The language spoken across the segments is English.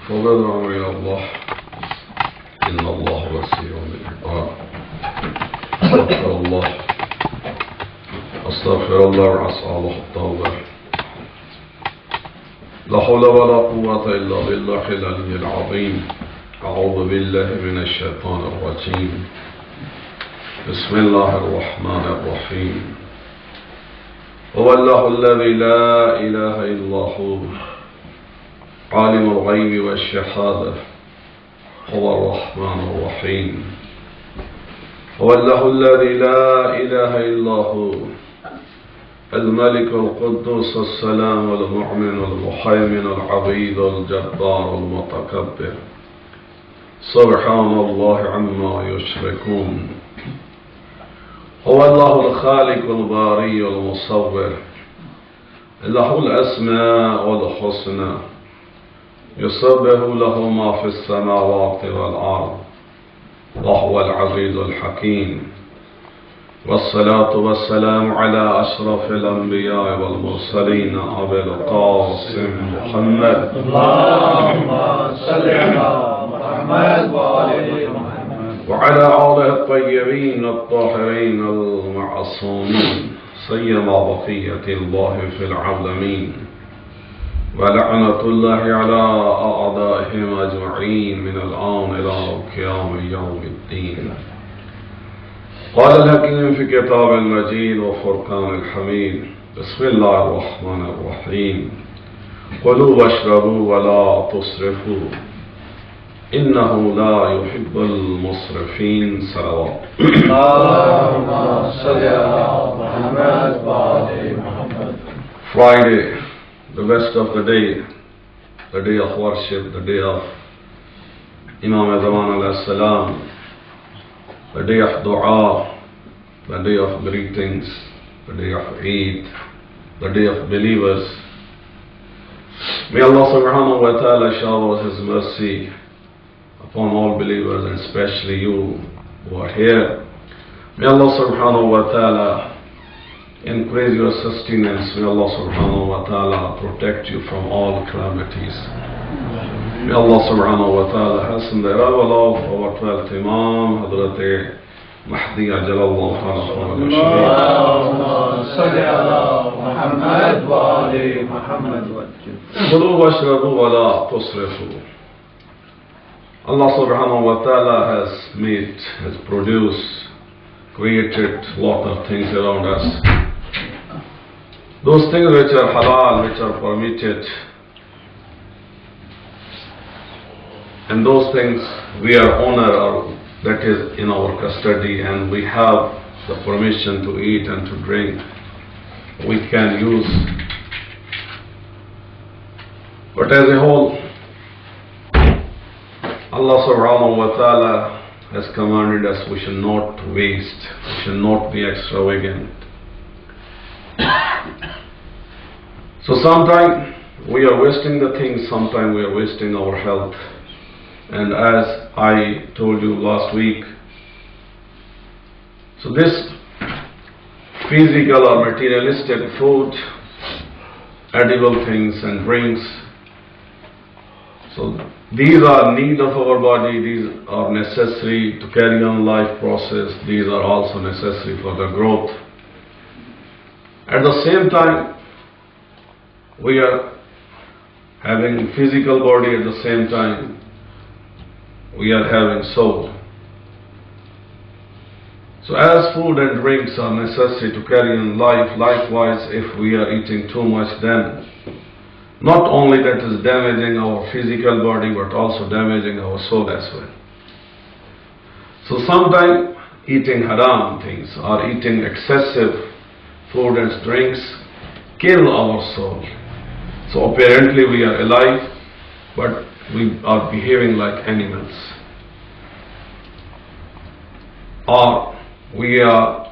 فبدعوا إلى الله إن الله وسيع بالعباد. أستغفر الله وأسأل الله التوبة. لا حول ولا قوة إلا بالله العلي العظيم. أعوذ بالله من الشيطان الرجيم. بسم الله الرحمن الرحيم. هو الله الذي لا إله إلا هو عالم الغيب والشهادة هو الرحمن الرحيم. هو الله الذي لا إله إلا هو الملك القدوس السلام المؤمن المهيمن العظيم الجبار المتكبر سبحان الله عما يشركون. هو الله الخالق الباري المصور له الأسماء الحسنى يسبح له ما في السماوات والأرض وهو العزيز الحكيم. والصلاة والسلام على أشرف الأنبياء والمرسلين أبي القاسم محمد اللهم صل على محمد وآل محمد وعلى آله الطيبين الطاهرين المعصومين سيما بقية الله في العالمين ولعنة الله على أعدائهم أجمعين من الآن إلى قيام يوم الدين. قال الحكيم في كتاب المجيد وفرقان الحميد. بسم الله الرحمن الرحيم. كلوا واشربوا ولا تسرفوا إنه لا يحب المسرفين. صلوات. اللهم صل على محمد وآل محمد. Friday, the best of the day of worship, the day of Imam Zaman alayhi salam, the day of dua, the day of greetings, the day of Eid, the day of believers. May Allah subhanahu wa ta'ala shower His mercy upon all believers and especially you who are here. May Allah subhanahu wa ta'ala increase your sustenance. May Allah subhanahu wa ta'ala protect you from all calamities. May Allah subhanahu wa ta'ala hasten the arrival of our 12th Imam, Hazrat Mahdi Ajalallah Khulu washrabu wa la tusrifu. Allah subhanahu wa ta'ala has made, has produced, created a lot of things around us. Those things which are halal, which are permitted, and those things we are honor, or that is in our custody, and we have the permission to eat and to drink, we can use. But as a whole, Allah subhanahu wa ta'ala has commanded us we should not waste, we should not be extravagant. So sometimes we are wasting the things, sometimes we are wasting our health. And as I told you last week, so this physical or materialistic food, edible things and drinks, so these are need of our body, these are necessary to carry on life process, these are also necessary for the growth. At the same time, we are having physical body, at the same time we are having soul. So as food and drinks are necessary to carry on life, likewise if we are eating too much, then not only that is damaging our physical body but also damaging our soul as well. So sometimes eating haram things or eating excessive food and drinks kill our soul. So apparently we are alive, but we are behaving like animals. Or we are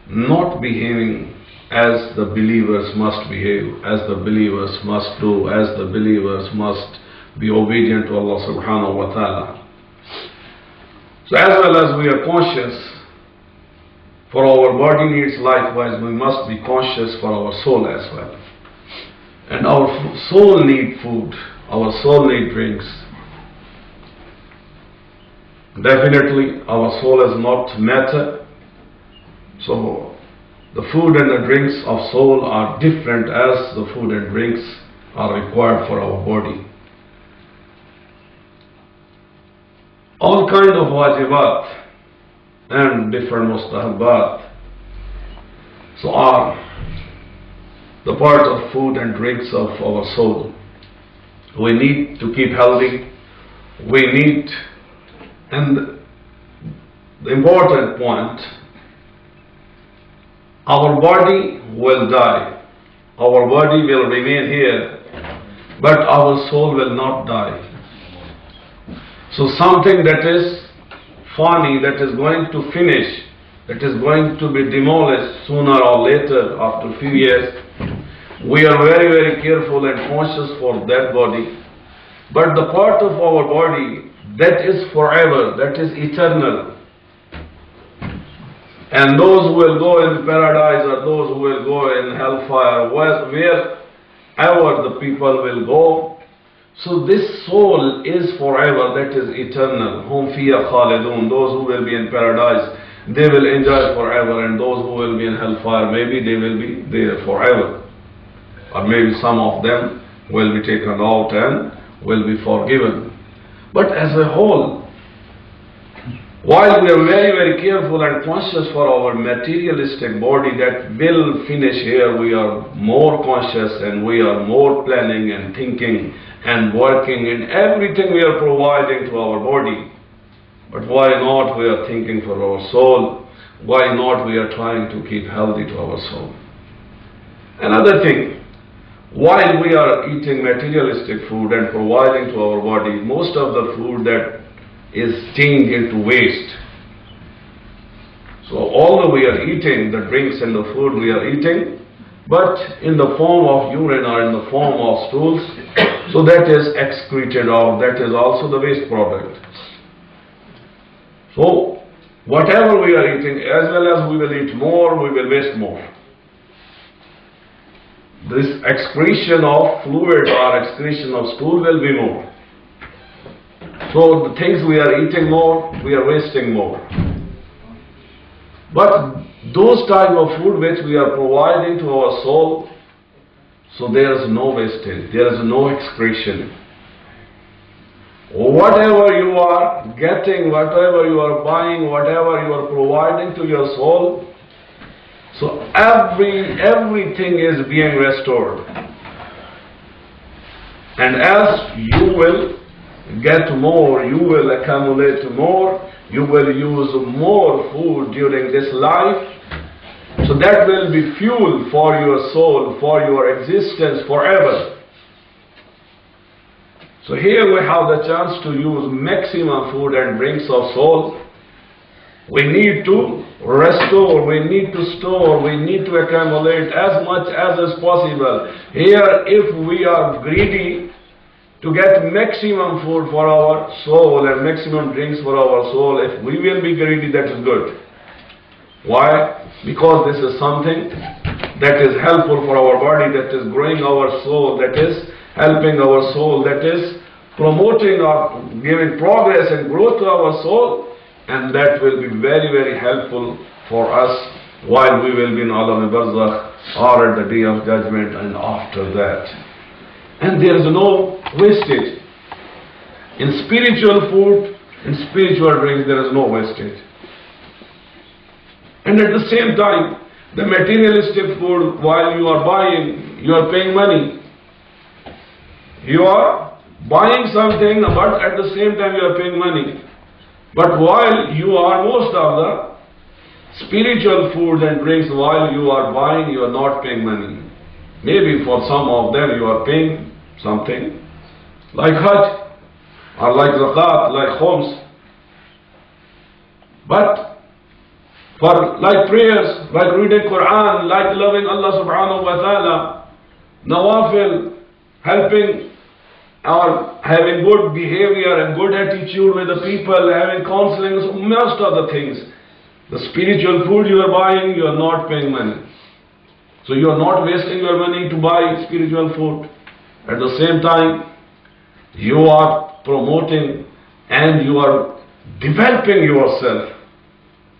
not behaving as the believers must behave, as the believers must do, as the believers must be obedient to Allah subhanahu wa ta'ala. So as well as we are conscious for our body needs, likewise we must be conscious for our soul as well. And our soul need food, our soul needs drinks. Definitely our soul is not matter, so the food and the drinks of soul are different as the food and drinks are required for our body. All kind of wajibat and different mustahabbat so are the part of food and drinks of our soul. We need to keep healthy. We need, and the important point, our body will die. Our body will remain here, but our soul will not die. So something that is fani, that is going to finish, that is going to be demolished sooner or later after a few years, we are very, very careful and conscious for that body. But the part of our body that is forever, that is eternal, and those who will go in paradise or those who will go in hellfire, wherever the people will go, so this soul is forever, that is eternal. Hum fiya khalidun, those who will be in paradise, they will enjoy forever, and those who will be in hellfire, maybe they will be there forever. Or maybe some of them will be taken out and will be forgiven. But as a whole, while we are very, very careful and conscious for our materialistic body that will finish here, we are more conscious and we are more planning and thinking and working in everything we are providing to our body. But why not we are thinking for our soul? Why not we are trying to keep healthy to our soul? Another thing, while we are eating materialistic food and providing to our body, most of the food that is changed into waste. So although we are eating the drinks and the food we are eating, but in the form of urine or in the form of stools, so that is excreted out, that is also the waste product. So whatever we are eating, as well as we will eat more, we will waste more. This excretion of fluid or excretion of stool will be more. So the things we are eating more, we are wasting more. But those type of food which we are providing to our soul, so there is no wastage, there is no excretion. Whatever you are getting, whatever you are buying, whatever you are providing to your soul, so everything is being restored. And as you will get more, you will accumulate more, you will use more food during this life, so that will be fuel for your soul, for your existence forever. So here we have the chance to use maximum food and drinks of soul. We need to restore, we need to store, we need to accumulate as much as is possible. Here, if we are greedy to get maximum food for our soul and maximum drinks for our soul, if we will be greedy, that is good. Why? Because this is something that is helpful for our body, that is growing our soul, that is helping our soul, that is promoting or giving progress and growth to our soul, and that will be very, very helpful for us while we will be in Alam Barzakh or at the Day of Judgment and after that. And there is no wastage. In spiritual food, in spiritual drinks, there is no wastage. And at the same time, the materialistic food, while you are buying, you are paying money. You are buying something, but at the same time you are paying money. But while you are, most of the spiritual food and drinks, while you are buying, you are not paying money. Maybe for some of them you are paying something, like Hajj, or like Zakat, like Khums. But for like prayers, like reading Quran, like loving Allah subhanahu wa ta'ala, nawafil, helping or having good behavior and good attitude with the people, having counseling, so most of the things, the spiritual food you are buying, you are not paying money. So you are not wasting your money to buy spiritual food. At the same time, you are promoting and you are developing yourself,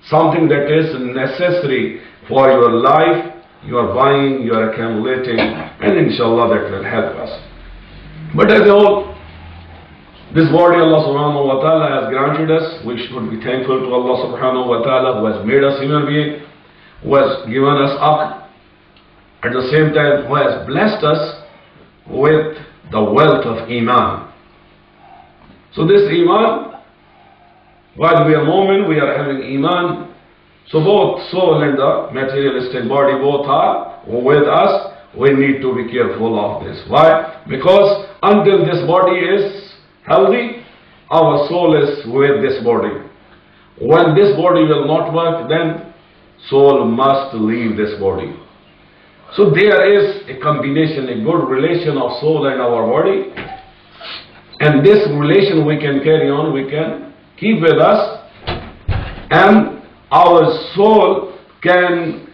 something that is necessary for your life. You are buying, you are accumulating, and inshallah that will help us. But as a whole, this body Allah subhanahu wa ta'ala has granted us. We should be thankful to Allah subhanahu wa ta'ala who has made us human being, who has given us aql, at the same time who has blessed us with the wealth of iman. So this iman, while we are mu'min, we are having iman. So both soul and the materialistic body both are with us. We need to be careful of this. Why? Because until this body is healthy, our soul is with this body. When this body will not work, then soul must leave this body. So there is a combination, a good relation of soul and our body. And this relation we can carry on, we can keep with us, and our soul can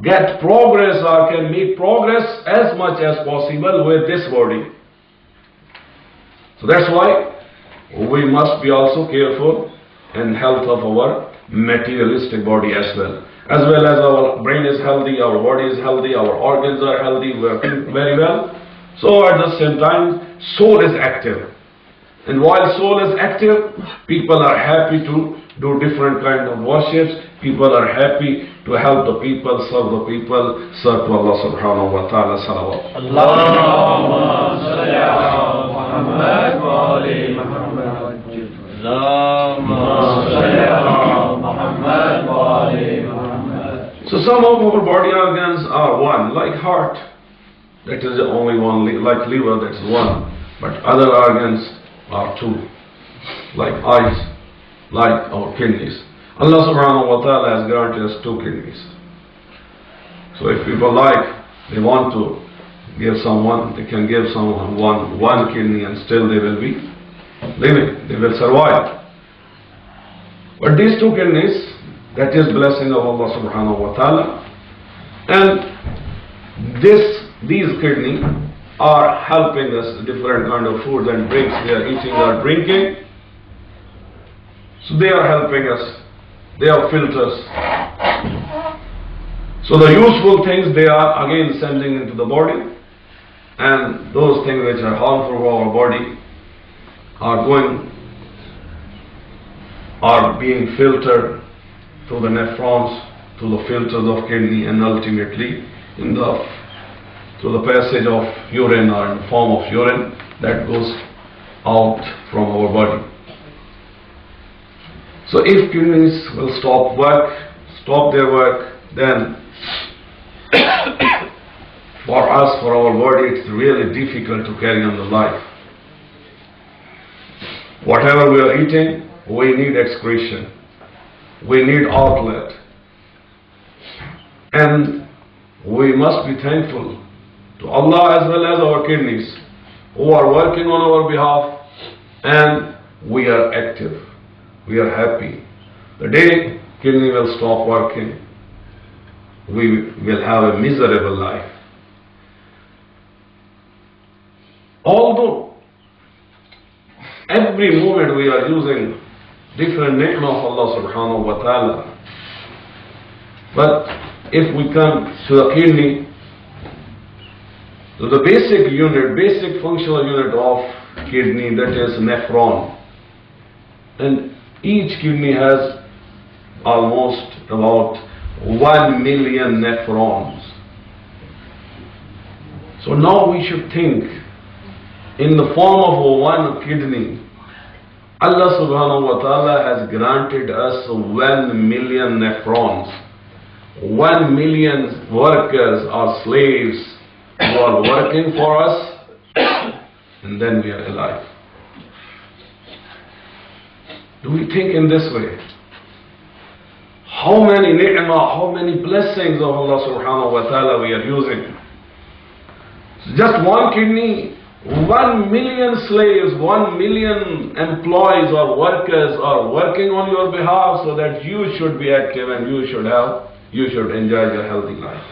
get progress or can make progress as much as possible with this body. So that's why we must be also careful in health of our materialistic body as well. As well as our brain is healthy, our body is healthy, our organs are healthy, working very well. So at the same time, soul is active. And while soul is active, people are happy to do different kind of worships. People are happy to help the people, serve the people, serve to Allah subhanahu wa ta'ala. Salawat. Allahumma salli ala Muhammad wa ali Muhammad. Allahumma salli ala Muhammad wa ali Muhammad. So some of our body organs are one, like heart, that is only one, like liver, that is one. But other organs are two, like eyes, like our kidneys. Allah subhanahu wa ta'ala has granted us two kidneys. So if people like, they want to give someone, they can give someone one kidney and still they will be living, they will survive. But these two kidneys, that is blessing of Allah subhanahu wa ta'ala. And these kidneys are helping us different kind of food and drinks. They are eating or drinking. So they are helping us. They are filters. So the useful things they are again sending into the body, and those things which are harmful for our body are being filtered through the nephrons, through the filters of kidney, and ultimately through the passage of urine or in the form of urine that goes out from our body. So if kidneys will stop their work, then for us, for our body, it's really difficult to carry on the life. Whatever we are eating, we need excretion. We need outlet. And we must be thankful to Allah as well as our kidneys who are working on our behalf, and we are active. We are happy. The day kidney will stop working, we will have a miserable life. Although every moment we are using different ni'mah of Allah subhanahu wa ta'ala, but if we come to the kidney, to the basic functional unit of kidney, that is nephron, and each kidney has almost about 1 million nephrons. So now we should think, in the form of one kidney, Allah subhanahu wa ta'ala has granted us 1 million nephrons. 1 million workers or slaves who are working for us, and then we are alive. Do we think in this way? How many ni'mah, how many blessings of Allah subhanahu wa ta'ala we are using? Just one kidney, 1 million slaves, 1 million employees or workers are working on your behalf so that you should be active and you should enjoy your healthy life.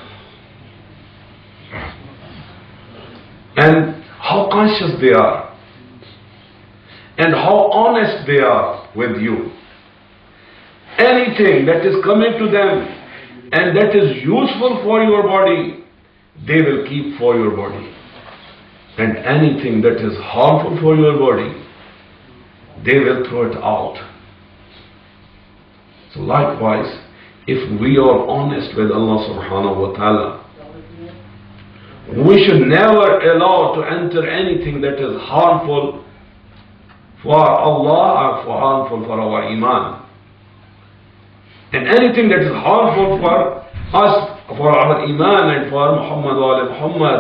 And how conscious they are. and how honest they are with you. Anything that is coming to them and that is useful for your body, they will keep for your body. And anything that is harmful for your body, they will throw it out. So likewise, if we are honest with Allah subhanahu wa ta'ala, we should never allow to enter anything that is harmful for Allah or for harmful for our iman. And anything that is harmful for us, for our iman and for Muhammad wa ali Muhammad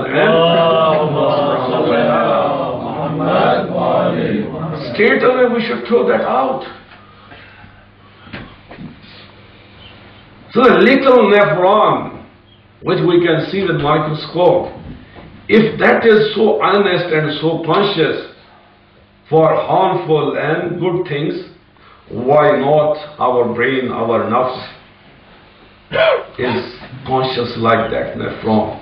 and straight away we should throw that out. So the little nephron, which we can see with microscope, if that is so honest and so conscious for harmful and good things, why not our brain, our nafs is conscious like that nephron?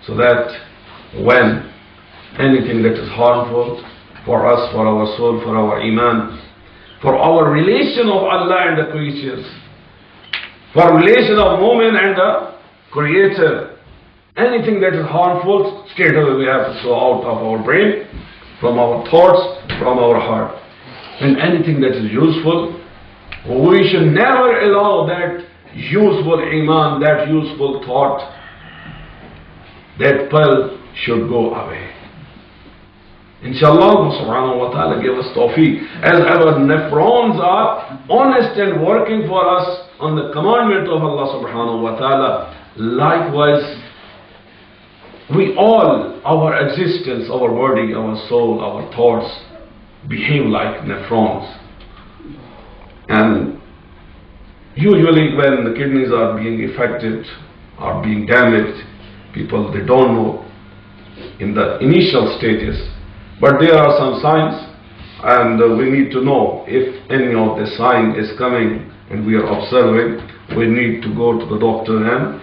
So that when anything that is harmful for us, for our soul, for our iman, for our relation of Allah and the creatures, for relation of Mu'min and the Creator, anything that is harmful, straight away we have to throw out of our brain, from our thoughts, from our heart. And anything that is useful, we should never allow that useful iman, that useful thought, that pearl should go away. Inshallah, Allah subhanahu wa ta'ala give us tawfiq. As our nephrons are honest and working for us on the commandment of Allah subhanahu wa ta'ala, likewise, we all, our existence, our body, our soul, our thoughts, behave like nephrons. And usually when the kidneys are being affected or being damaged, people, they don't know in the initial stages. But there are some signs, and we need to know if any of the sign is coming and we are observing, we need to go to the doctor and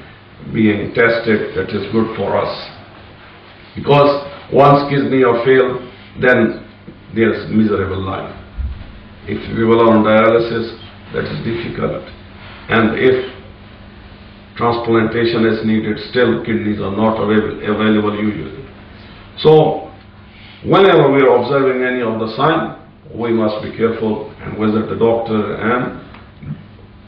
being tested. That is good for us. Because once kidney are failed, then there is miserable life. If people are on dialysis, that is difficult. And if transplantation is needed, still kidneys are not available usually. So whenever we are observing any of the sign, we must be careful and visit the doctor and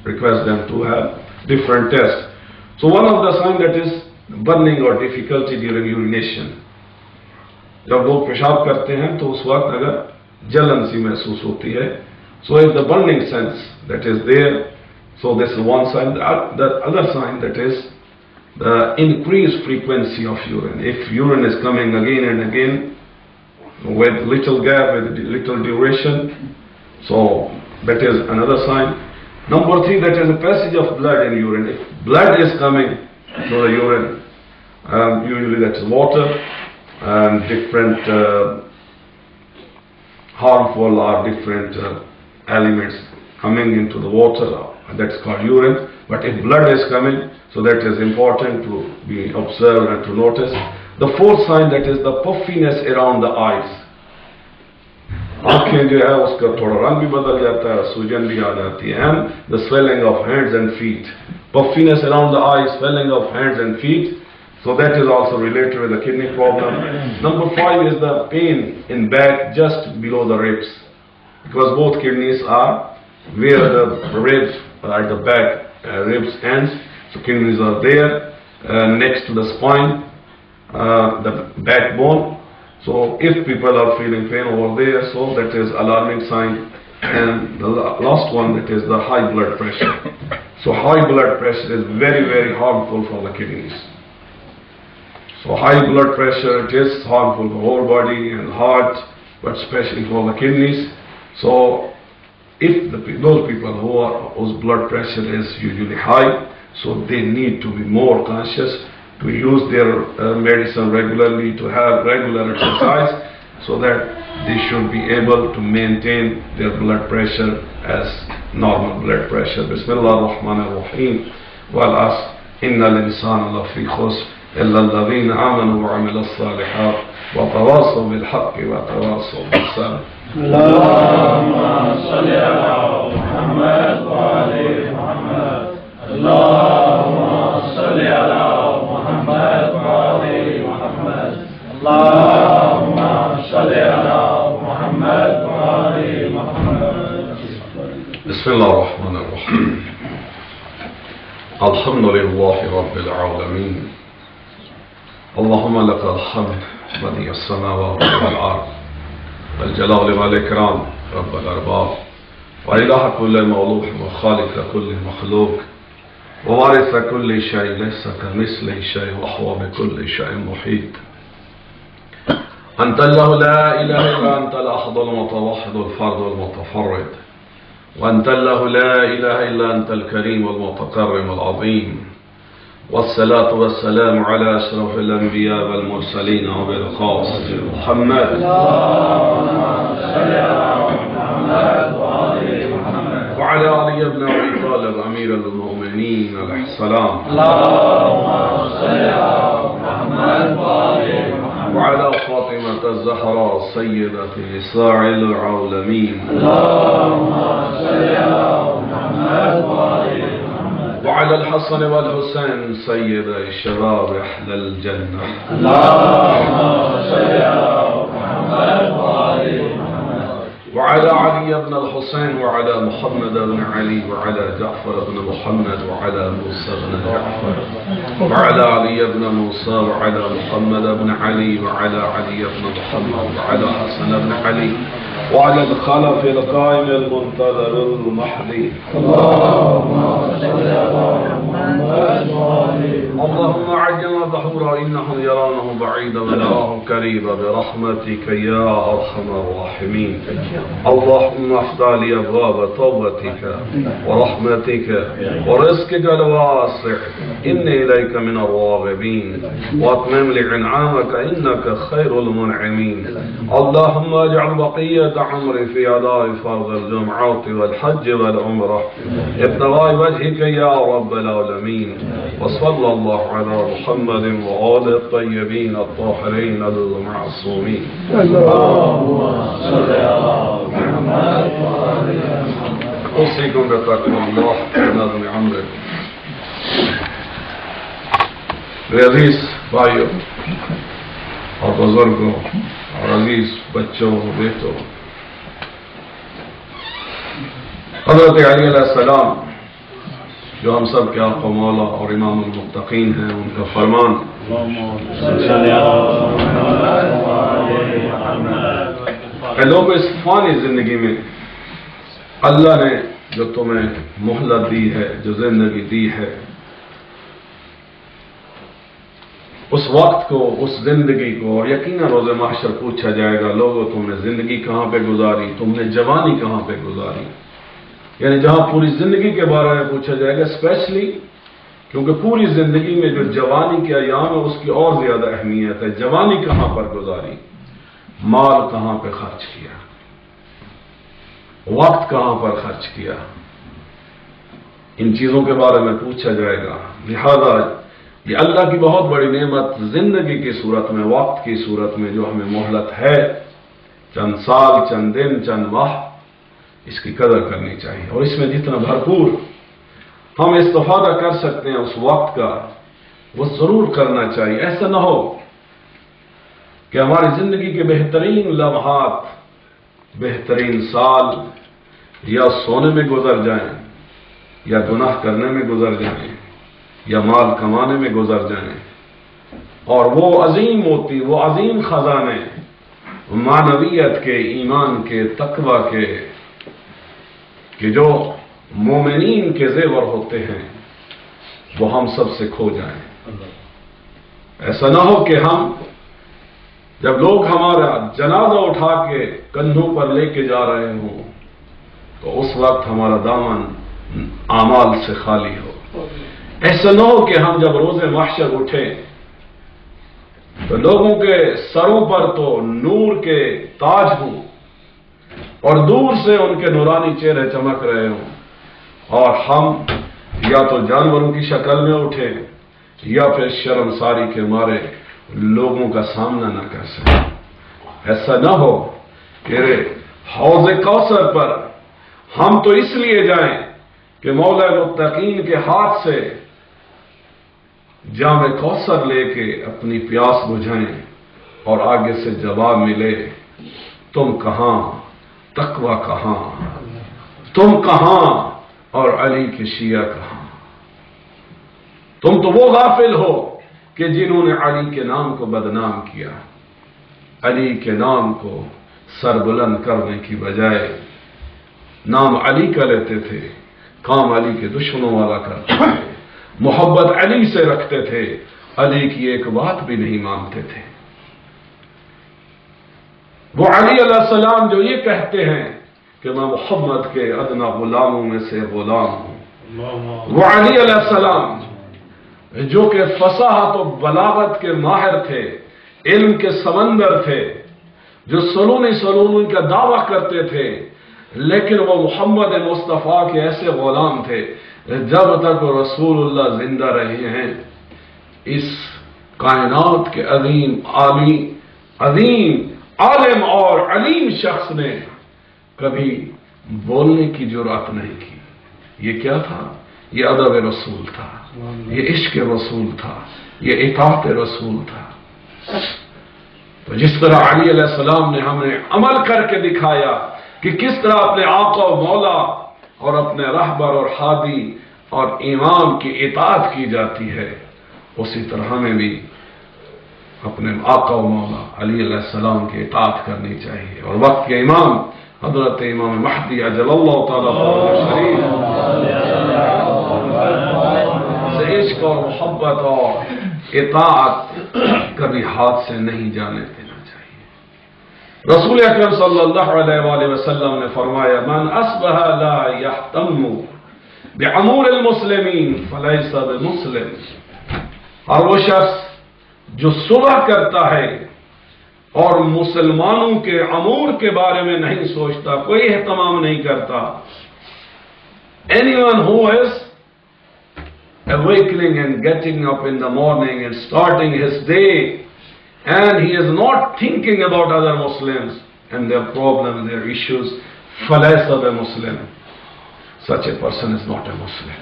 request them to have different tests. So one of the signs that is burning or difficulty during urination. जब लोग पेशाब करते हैं तो उस वक्त अगर जलन सी महसूस होती है, so if the burning sense that is there, so this is one sign. The other sign, that is the increased frequency of urine. If urine is coming again and again with little gap, with little duration, so that is another sign. Number 3, that is the passage of blood in urine. If blood is coming through the urine, usually that is water and different harmful or different elements coming into the water, that's called urine. But if blood is coming, so that is important to be observed and to notice. The 4th sign, that is the puffiness around the eyes. आँखें जो है उसका थोड़ा रंग भी बदल जाता है, सूजन भी आ जाती है, and the swelling of hands and feet, puffiness around the eyes, swelling of hands and feet, so that is also related with the kidney problem. Number 5 is the pain in back just below the ribs, because both kidneys are where the ribs are at the back, ribs ends, so kidneys are there next to the spine, the backbone. So if people are feeling pain over there, so that is alarming sign. And the last one, that is the high blood pressure. So high blood pressure is very, very harmful for the kidneys. So high blood pressure, it is harmful for the whole body and heart, but especially for the kidneys. So if those people whose blood pressure is usually high, so they need to be more conscious, to use their medicine regularly, to have regular exercise, so that they should be able to maintain their blood pressure as normal blood pressure. Bismillah ar-Rahman ar-Rahim. Wal asr, innal insana lafi khusr illa alladhina amanu wa amila as-salihat وتواصوا بالحق وتواصوا بالصبر. اللهم صل على محمد وعلى محمد. اللهم صل على محمد وعلى محمد. اللهم صل على محمد وعلى محمد. بسم الله الرحمن الرحيم. الحمد لله رب العالمين. اللهم لك الحمد بديع السماوات والأرض والجلال والإكرام رب الأرباب وإله كل مولود وخالق كل مخلوق ووارث كل شيء ليس كمثله شيء وهو بكل شيء محيط. أنت الله لا إله إلا أنت الأحد المتوحد الفرد المتفرد. وأنت الله لا إله إلا أنت الكريم المتكرم العظيم. والصلاة والسلام على أشرف الأنبياء والمرسلين وبالخاص محمد. اللهم صل على محمد وعلى محمد. وعلى علي بن أبي طالب أمير المؤمنين عليه السلام. اللهم صل على محمد وعلى محمد. وعلى فاطمة الزهراء سيدة نساء العالمين. اللهم صل على محمد وعلى محمد. وعلى الحسن والحسين سيد الشباب أهل الجنة. اللهم صل على محمد وعلى محمد. وعلى علي بن الحسين وعلى محمد بن علي وعلى جعفر بن محمد وعلى موسى بن جعفر وعلى علي بن موسى وعلى محمد بن علي وعلى علي بن محمد وعلى حسن بن علي وعلى الخلف القائم المنتظر المهدي. اللهم صل على محمد وعلى محمد. اللهم عجل ظهورا إنهم يرونه بعيدا ونراه قريبا برحمتك يا أرحم الراحمين. اللهم افتح لي أبواب توبتك ورحمتك ورزقك الواسع إني إليك من الراغبين وأتمم لي إنعامك إنك خير المنعمين. اللهم اجعل بقية عمري في أداء فرض الجمعة والحج والعمرة ابتغاء وجهك يا رب العالمين. وصلى الله على محمد وآل الطيبين الطاهرين المعصومين. اللهم صل على محمد وعلى محمد. أوصيكم بتقوى الله ونظم عمره. عزیز بھائیوں اور بزرگوں اور عزیز بچوں بیٹوں، حضرت علی علیہ السلام جو ہم سب کے آقا مولا اور امام المتقین ہیں، ان کا فرمان اے لوگوں، اس فانی زندگی میں اللہ نے جو تمہیں مہلت دی ہے، جو زندگی دی ہے، اس وقت کو، اس زندگی کو، اور یقیناً روز محشر پوچھا جائے گا، لوگوں تم نے زندگی کہاں پہ گزاری، تم نے جوانی کہاں پہ گزاری، یعنی جہاں پوری زندگی کے بارے میں پوچھا جائے گا، اسپیشلی کیونکہ پوری زندگی میں جو جوانی کے ایام ہے اس کی اور زیادہ اہمیت ہے۔ جوانی کہاں پر گزاری، مال کہاں پہ خرچ کیا، وقت کہاں پر خرچ کیا، ان چیزوں کے بارے میں پوچھا جائے گا۔ لہذا یہ اللہ کی بہت بڑی نعمت زندگی کی صورت میں، وقت کی صورت میں جو ہمیں مہلت ہے، چند سال، چند دن، چند ماہ، اس کی قدر کرنی چاہیے، اور اس میں جتنا بھرپور ہم استفادہ کر سکتے ہیں اس وقت کا، وہ ضرور کرنا چاہیے۔ ایسا نہ ہو کہ ہماری زندگی کے بہترین لمحات، بہترین سال یا سونے میں گزر جائیں، یا گناہ کرنے میں گزر جائیں، یا مال کمانے میں گزر جائیں، اور وہ عظیم موتی، وہ عظیم خزانے معنویت کے، ایمان کے، تقوی کے، کہ جو مومنین کے زیور ہوتے ہیں، وہ ہم سب سے کھو جائیں۔ ایسا نہ ہو کہ ہم جب لوگ ہمارا جنازہ اٹھا کے کندھوں پر لے کے جا رہے ہوں تو اس وقت ہمارا دامن اعمال سے خالی ہو۔ ایسا نہ ہو کہ ہم جب روز محشر اٹھیں تو لوگوں کے سروں پر تو نور کے تاج ہوں اور دور سے ان کے نورانی چہرے چمک رہے ہوں، اور ہم یا تو جانوروں کی شکل میں اٹھیں یا پھر شرمساری کے مارے لوگوں کا سامنا نہ کر سکے. ایسا نہ ہو کہ حوض کوثر پر ہم تو اس لیے جائیں کہ مولا متقین کے ہاتھ سے جام کوثر لے کے اپنی پیاس بجھائیں اور آگے سے جواب ملے تم کہاں، تقویٰ کہاں، تم کہاں اور علی کے شیعہ کہاں. تم تو وہ غافل ہو کہ جنہوں نے علی کے نام کو بدنام کیا، علی کے نام کو سربلند کرنے کی بجائے نام علی کا لیتے تھے، کام علی کے دشمنوں والا کرتے تھے، محبت علی سے رکھتے تھے، علی کی ایک بات بھی نہیں مانتے تھے. وہ علی علیہ السلام جو یہ کہتے ہیں کہ میں محمد کے ادنا غلاموں میں سے غلام ہوں، وہ علی علیہ السلام جو کہ فصاحت و بلاغت کے ماہر تھے، علم کے سمندر تھے، جو سلون کا دعویٰ کرتے تھے، لیکن وہ محمد مصطفیٰ کے ایسے غلام تھے جب تک وہ رسول اللہ زندہ رہے ہیں اس کائنات کے عالم اور علیم شخص نے کبھی بولنے کی جرأت نہیں کی. یہ کیا تھا؟ یہ ادب رسول تھا، یہ عشق رسول تھا، یہ اطاعت رسول تھا. تو جس طرح علی علیہ السلام نے ہمیں عمل کر کے دکھایا کہ کس طرح اپنے آقا و مولا اور اپنے رہبر اور ہادی اور امام کی اطاعت کی جاتی ہے، اسی طرح ہمیں بھی اپنے آقا و مولا علی علیہ السلام کی اطاعت کرنی چاہیے. اور وقت کے امام حضرت امام مہدی عجل اللہ تعالیٰ شریف سے عشق اور محبت اور اطاعت کبھی ہاتھ سے نہیں جانے دینا چاہیے. رسول اکرم صلی اللہ علیہ وآلہ وسلم نے فرمایا من اصبح لا یحتم بعمور المسلمین فلیس بمسلم. اور وہ شخص جو صبح کرتا ہے اور مسلمانوں کے امور کے بارے میں نہیں سوچتا، کوئی اہتمام نہیں کرتا. Anyone who is awakening and getting up in the morning and starting his day and he is not thinking about other Muslims and their problems, their issues, فَلَيْسَ بِمُسْلِمٍ. Such a person is not a Muslim.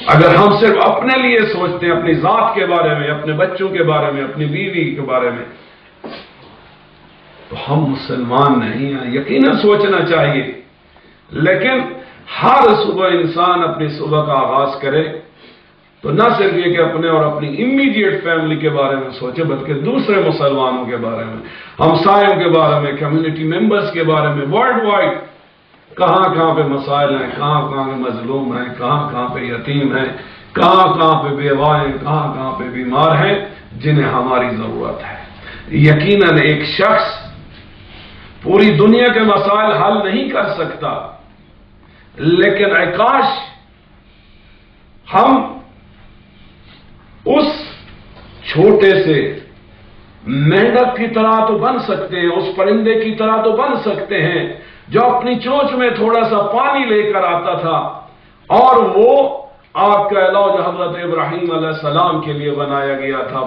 اگر ہم صرف اپنے لیے سوچتے ہیں، اپنی ذات کے بارے میں، اپنے بچوں کے بارے میں، اپنی بیوی کے بارے میں، تو ہم مسلمان نہیں ہیں. یقیناً سوچنا چاہیے، لیکن ہر صبح انسان اپنی صبح کا آغاز کرے تو نہ صرف یہ کہ اپنے اور اپنی امیڈیٹ فیملی کے بارے میں سوچے، بلکہ دوسرے مسلمانوں کے بارے میں، ہمسایوں کے بارے میں، کمیونٹی ممبرز کے بارے میں، ورلڈ وائڈ کہاں کہاں پہ مسائل ہیں، کہاں کہاں پہ مظلوم ہیں، کہاں کہاں پہ یتیم ہیں، کہاں کہاں پہ بیوائیں، کہاں کہاں پہ بیمار ہیں جنہیں ہماری ضرورت ہے. یقیناً ایک شخص پوری دنیا کے مسائل حل نہیں کر سکتا، لیکن کاش ہم اس چھوٹے سے مینڈک کی طرح تو بن سکتے ہیں، اس پرندے کی طرح تو بن سکتے ہیں جو اپنی چونچ میں تھوڑا سا پانی لے کر آتا تھا اور وہ آگ کا علاوہ جو حضرت ابراہیم علیہ السلام کے لیے بنایا گیا تھا،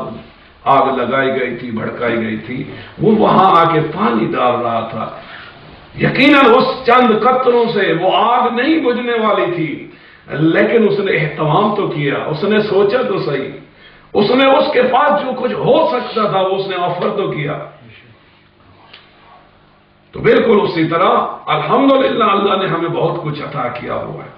آگ لگائی گئی تھی، بھڑکائی گئی تھی، وہ وہاں آ کے پانی ڈال رہا تھا. یقیناً اس چند قطروں سے وہ آگ نہیں بجھنے والی تھی، لیکن اس نے اہتمام تو کیا، اس نے سوچا تو صحیح، اس نے اس کے پاس جو کچھ ہو سکتا تھا وہ اس نے آفر تو کیا. تو بالکل اسی طرح الحمدللہ اللہ نے ہمیں بہت کچھ عطا کیا ہوا ہے.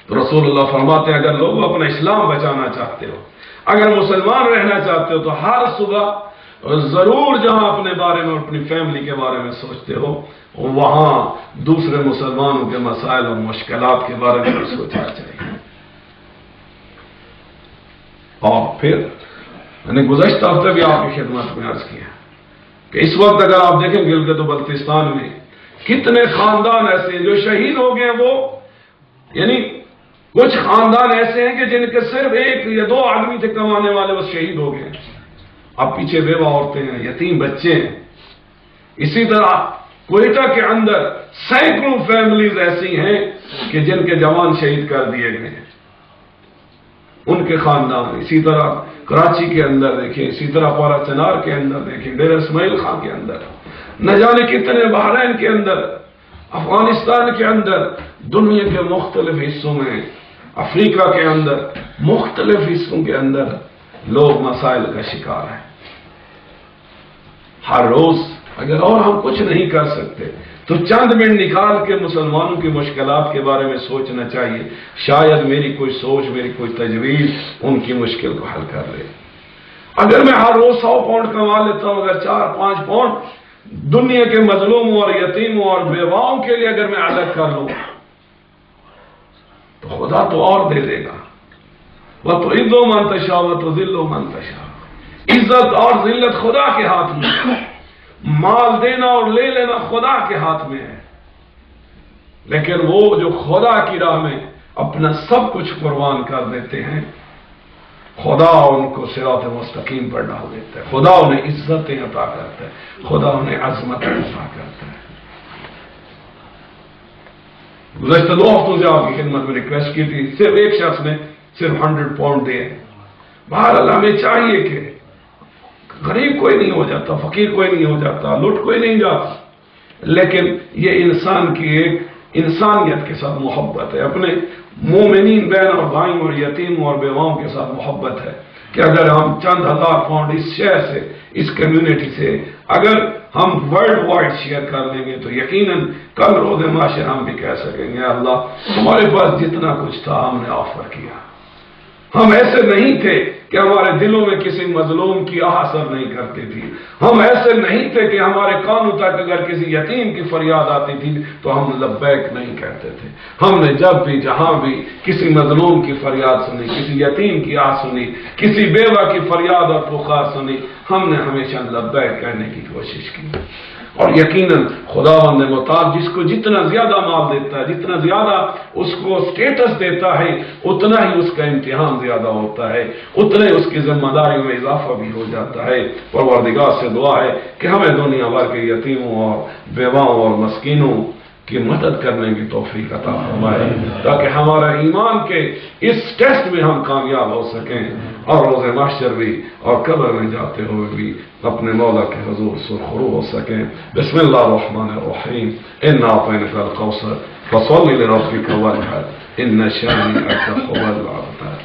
تو رسول اللہ فرماتے ہیں اگر لوگ اپنا اسلام بچانا چاہتے ہو، اگر مسلمان رہنا چاہتے ہو، تو ہر صبح ضرور جہاں اپنے بارے میں، اپنی فیملی کے بارے میں سوچتے ہو، وہاں دوسرے مسلمانوں کے مسائل اور مشکلات کے بارے میں سوچنا چاہیے. اور پھر میں نے گزشتہ ہفتے بھی آپ کی خدمت میں عرض کیا کہ اس وقت اگر آپ دیکھیں گلگت و بلتستان میں کتنے خاندان ایسے ہیں جو شہید ہو گئے. وہ یعنی کچھ خاندان ایسے ہیں کہ جن کے صرف ایک یا دو آدمی تھے کمانے والے، وہ شہید ہو گئے. اب پیچھے بیوہ عورتیں ہیں، یتیم بچے ہیں. اسی طرح کوئٹہ کے اندر سینکڑوں فیملیز ایسی ہیں کہ جن کے جوان شہید کر دیے گئے ہیں. ان کے خاندان، اسی طرح کراچی کے اندر دیکھیں، اسی طرح پارا چنار کے اندر دیکھیں، ڈیرہ اسماعیل خان کے اندر، نہ جانے کتنے بحرین کے اندر، افغانستان کے اندر، دنیا کے مختلف حصوں میں، افریقہ کے اندر، مختلف حصوں کے اندر لوگ مسائل کا شکار ہیں۔ ہر روز اگر اور ہم کچھ نہیں کر سکتے تو چند منٹ نکال کے مسلمانوں کی مشکلات کے بارے میں سوچنا چاہیے، شاید میری کوئی سوچ، میری کوئی تجویز ان کی مشکل کو حل کر لے۔ اگر میں ہر روز 100 پاؤنڈ کما لیتا ہوں، اگر 4-5 پاؤنڈ دنیا کے مظلوموں اور یتیموں اور بیواؤں کے لیے اگر میں الگ کر لوں تو خدا تو اور دے دے گا۔ وَتُعِزُّ مَن تَشَاءُ وَتُذِلُّ مَن تَشَاءُ، عزت اور ذلت خدا کے ہاتھ میں ہے، مال دینا اور لے لینا خدا کے ہاتھ میں ہے، لیکن وہ جو خدا کی راہ میں اپنا سب کچھ قربان کر دیتے ہیں، خدا ان کو صراط مستقیم پر ڈال دیتا ہے، خدا انہیں عزتیں عطا کرتا ہے، خدا انہیں عظمت عطا کرتا ہے۔ گزشتہ 2 ہفتوں سے آپ کی خدمت میں ریکویسٹ کی تھی، صرف ایک شخص نے صرف 100 پاؤنڈ دیے۔ بہرحال ہمیں چاہیے کہ غریب کوئی نہیں ہو جاتا، فقیر کوئی نہیں ہو جاتا، لٹ کوئی نہیں جاتا، لیکن یہ انسان کی ایک انسانیت کے ساتھ محبت ہے، اپنے مومنین بہن اور بھائیوں اور یتیموں اور بیواؤں کے ساتھ محبت ہے کہ اگر ہم چند ہزار پاؤنڈ اس شہر سے، اس کمیونٹی سے اگر ہم ورلڈ وائڈ شیئر کر لیں گے تو یقیناً کل روز معاشر ہم بھی کہہ سکیں گے اللہ ہمارے پاس جتنا کچھ تھا ہم نے آفر کیا۔ ہم ایسے نہیں تھے کہ ہمارے دلوں میں کسی مظلوم کی آہ اثر نہیں کرتی تھی، ہم ایسے نہیں تھے کہ ہمارے کانوں تک اگر کسی یتیم کی فریاد آتی تھی تو ہم لبیک نہیں کہتے تھے۔ ہم نے جب بھی جہاں بھی کسی مظلوم کی فریاد سنی، کسی یتیم کی آہ سنی، کسی بیوہ کی فریاد اور پکار سنی، ہم نے ہمیشہ لبیک کہنے کی کوشش کی۔ اور یقیناً خداوند متعال جس کو جتنا زیادہ مال دیتا ہے، جتنا زیادہ اس کو سٹیٹس دیتا ہے، اتنا ہی اس کا امتحان زیادہ ہوتا ہے، اتنا ہی اس کی ذمہ داریوں میں اضافہ بھی ہو جاتا ہے۔ پروردگار سے دعا ہے کہ ہمیں دنیا بھر کے یتیموں اور بیواؤں اور مسکینوں کی مدد کرنے کی توفیق عطا فرمائے تاکہ ہمارا ایمان کے اس ٹیسٹ میں ہم کامیاب ہو سکیں اور روز محشر بھی اور قبر میں جاتے ہوئے بھی اپنے مولا کے حضور سرخرو ہو سکیں۔ بسم اللہ الرحمن الرحیم، انا اعطیناک الکوثر فصل لربک وانحر ان شانئک هو الابتر۔